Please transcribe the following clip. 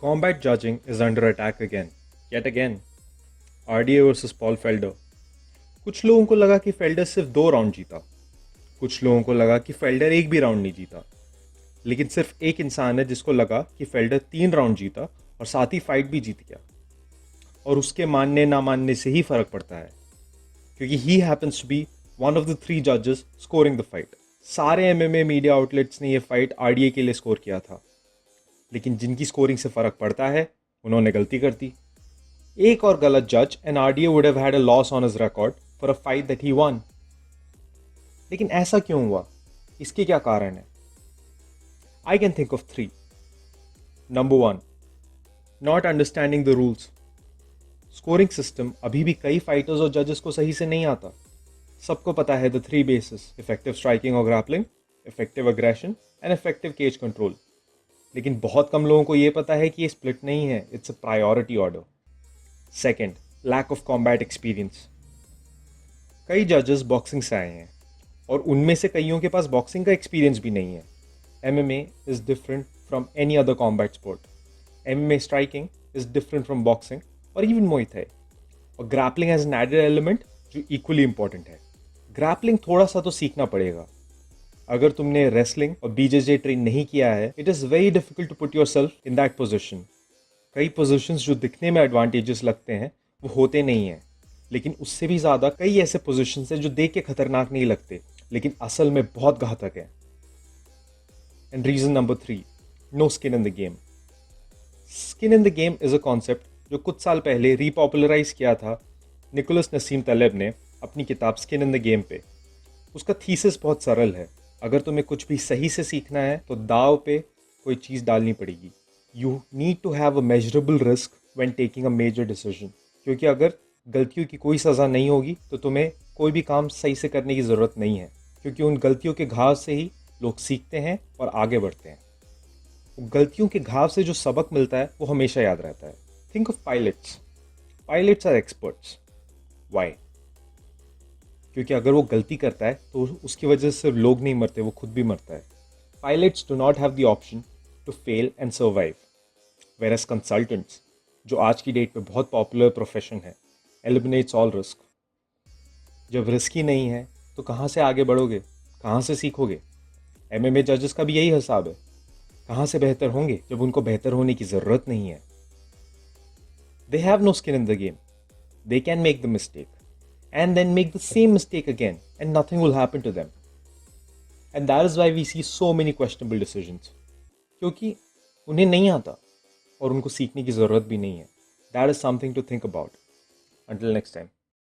Combat judging is under attack again, yet again. RDA versus Paul Felder. कुछ लोगों को लगा कि फेल्डर सिर्फ 2 राउंड जीता, कुछ लोगों को लगा कि फेल्डर एक भी राउंड नहीं जीता, लेकिन सिर्फ एक इंसान है जिसको लगा कि फेल्डर 3 राउंड जीता और साथ ही फाइट भी जीत गया. और उसके मानने ना मानने से ही फर्क पड़ता है, क्योंकि he happens to be one of the 3 जजेस स्कोरिंग द फाइट. सारे एमएमए मीडिया आउटलेट्स ने यह फाइट आरडीए के लिए स्कोर किया था, लेकिन जिनकी स्कोरिंग से फर्क पड़ता है उन्होंने गलती कर दी. एक और गलत जज and RDA would have had a loss on his record for a fight that he one. लेकिन ऐसा क्यों हुआ? इसके क्या कारण है? I can think of 3. Number 1, not understanding the rules. Scoring system अभी भी कई फाइटर्स और जजेस को सही से नहीं आता. सबको पता है द 3 बेसिस: इफेक्टिव स्ट्राइकिंग और grappling, effective aggression and effective cage control. लेकिन बहुत कम लोगों को यह पता है कि ये स्प्लिट नहीं है, it's a priority order. Second, lack of combat experience. कई जजेस बॉक्सिंग से आए हैं और उनमें से कईयों के पास बॉक्सिंग का एक्सपीरियंस भी नहीं है. MMA is different from any other combat sport. MMA striking is different from boxing और इवन मुay थाई. और grappling has an added element जो इक्वली इंपॉर्टेंट है. ग्रैपलिंग थोड़ा सा तो सीखना पड़ेगा. अगर तुमने रेसलिंग और BJJ ट्रेन नहीं किया है, it is very difficult to put yourself in that position. कई पोजिशंस जो दिखने में एडवांटेजेस लगते हैं वो होते नहीं हैं, लेकिन उससे भी ज़्यादा कई ऐसे पोजिशंस हैं जो देख के खतरनाक नहीं लगते लेकिन असल में बहुत घातक है. And reason number 3, no skin in the game. Skin in the game is a concept जो कुछ साल पहले रीपॉपुलराइज किया था निकोलस नसीम तलेब ने अपनी किताब स्किन इन द गेम पे. उसका थीसिस बहुत सरल है. अगर तुम्हें कुछ भी सही से सीखना है तो दाव पे कोई चीज़ डालनी पड़ेगी. You need to have a measurable risk when taking a major decision. क्योंकि अगर गलतियों की कोई सज़ा नहीं होगी तो तुम्हें कोई भी काम सही से करने की ज़रूरत नहीं है, क्योंकि उन गलतियों के घाव से ही लोग सीखते हैं और आगे बढ़ते हैं. गलतियों के घाव से जो सबक मिलता है वो हमेशा याद रहता है. Think of pilots. Pilots are experts. Why? क्योंकि अगर वो गलती करता है तो उसकी वजह से लोग नहीं मरते, वो खुद भी मरता है. Pilots do not have the option to fail and survive. Whereas consultants, जो आज की डेट पे बहुत पॉपुलर प्रोफेशन है, एलिमिनेट्स ऑल रिस्क. जब रिस्क ही नहीं है तो कहाँ से आगे बढ़ोगे, कहाँ से सीखोगे? MMA जजेस का भी यही हिसाब है. कहाँ से बेहतर होंगे जब उनको बेहतर होने की ज़रूरत नहीं है? They have no skin in the game. They can make the mistake and then make the same mistake again and nothing will happen to them. And that is why we see so many questionable decisions. क्योंकि उन्हें नहीं आता और उनको सीखने की ज़रूरत भी नहीं है. That is something to think about. Until next time.